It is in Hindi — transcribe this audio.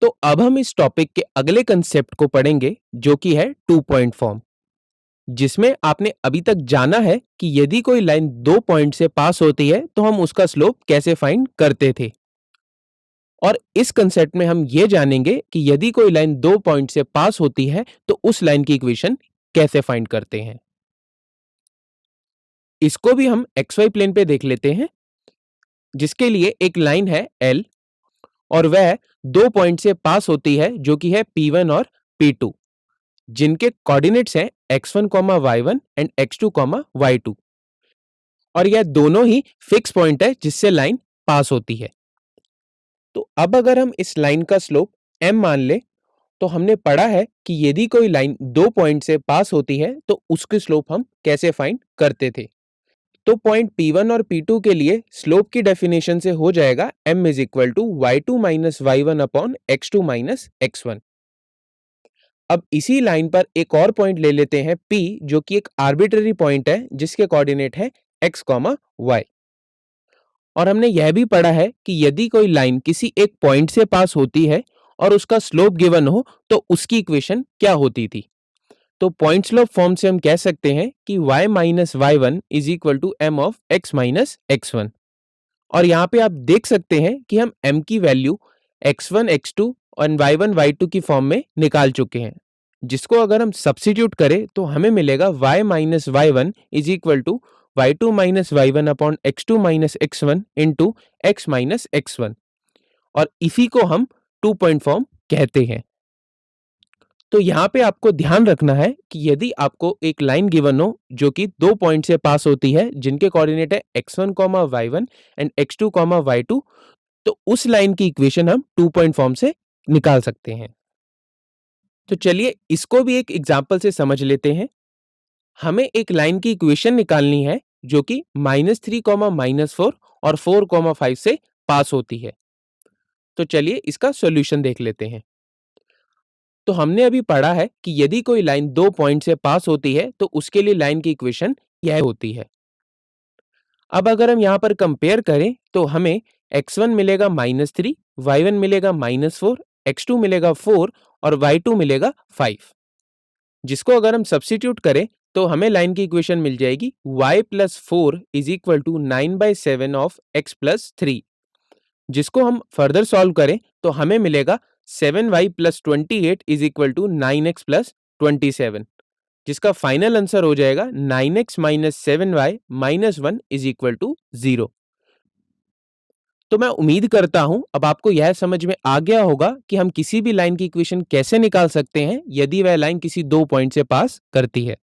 तो अब हम इस टॉपिक के अगले कंसेप्ट को पढ़ेंगे जो कि है टू पॉइंट फॉर्म, जिसमें आपने अभी तक जाना है कि यदि कोई लाइन दो पॉइंट से पास होती है तो हम उसका स्लोप कैसे फाइंड करते थे। और इस कंसेप्ट में हम ये जानेंगे कि यदि कोई लाइन दो पॉइंट से पास होती है तो उस लाइन की इक्वेशन कैसे फाइंड करते हैं। इसको भी हम XY प्लेन पे देख लेते हैं, जिसके लिए एक लाइन है L और वह दो पॉइंट से पास होती है जो कि है P1 और P2, जिनके कोऑर्डिनेट्स हैं x1, y1 and x2, y2 और यह दोनों ही फिक्स पॉइंट है जिससे लाइन पास होती है। तो अब अगर हम इस लाइन का स्लोप m मान ले तो हमने पढ़ा है कि यदि कोई लाइन दो पॉइंट से पास होती है तो उसके स्लोप हम कैसे फाइंड करते थे। तो पॉइंट P1 और P2 के लिए स्लोप की डेफिनेशन से हो जाएगा m is equal to y2 minus y1 upon x2 minus x1। अब इसी लाइन पर एक और पॉइंट ले लेते हैं P, जो कि एक आर्बिट्ररी पॉइंट है जिसके कोऑर्डिनेट है x, y। और हमने यह भी पढ़ा है कि यदि कोई लाइन किसी एक पॉइंट से पास होती है और उसका स्लोप गिवन हो तो उसकी इक्वेशन क्या होती थी। तो पॉइंट स्लोप फॉर्म से हम कह सकते हैं कि y minus y1 is equal to m of x minus x1। और यहाँ पे आप देख सकते हैं कि हम m की वैल्यू x1, x2 और y1, y2 की फॉर्म में निकाल चुके हैं, जिसको अगर हम सब्स्टिट्यूट करें तो हमें मिलेगा y minus y1 is equal to y2 minus y1 upon x2 minus x1 into x minus x1, और इसी को हम टू पॉइंट फॉर्म कहते हैं। तो यहाँ पे आपको ध्यान रखना है कि यदि आपको एक लाइन गिवन हो जो कि दो पॉइंट से पास होती है जिनके कोऑर्डिनेट है x1, y1 and x2, y2, तो उस लाइन की इक्वेशन हम टू पॉइंट फॉर्म से निकाल सकते हैं। तो चलिए इसको भी एक एग्जांपल से समझ लेते हैं। हमें एक लाइन की इक्वेशन निकालनी है जो कि -3, -4 और 4, 5 से पास होती है। तो चलिए इसका सॉल्यूशन देख लेते हैं। तो हमने अभी पढ़ा है कि यदि कोई लाइन दो पॉइंट से पास होती है तो उसके लिए लाइन की इक्वेशन यह होती है। अब अगर हम यहाँ पर कंपेयर करें तो हमें x1 मिलेगा -3, y1 मिलेगा -4, x2 मिलेगा 4 और y2 मिलेगा 5, जिसको अगर हम सब्स्टिट्यूट करें तो हमें लाइन की इक्वेशन मिल जाएगी y plus 4 is equal to 9/7 of x plus 3, जिसको हम फर्दर सॉल्व करें तो हमें मिलेगा 7y plus 28 is equal to 9x plus 27, जिसका फाइनल आंसर हो जाएगा 9x minus 7y minus 1 is equal to 0। तो मैं उम्मीद करता हूं अब आपको यह समझ में आ गया होगा कि हम किसी भी लाइन की इक्वेशन कैसे निकाल सकते हैं यदि वह लाइन किसी दो पॉइंट से पास करती है।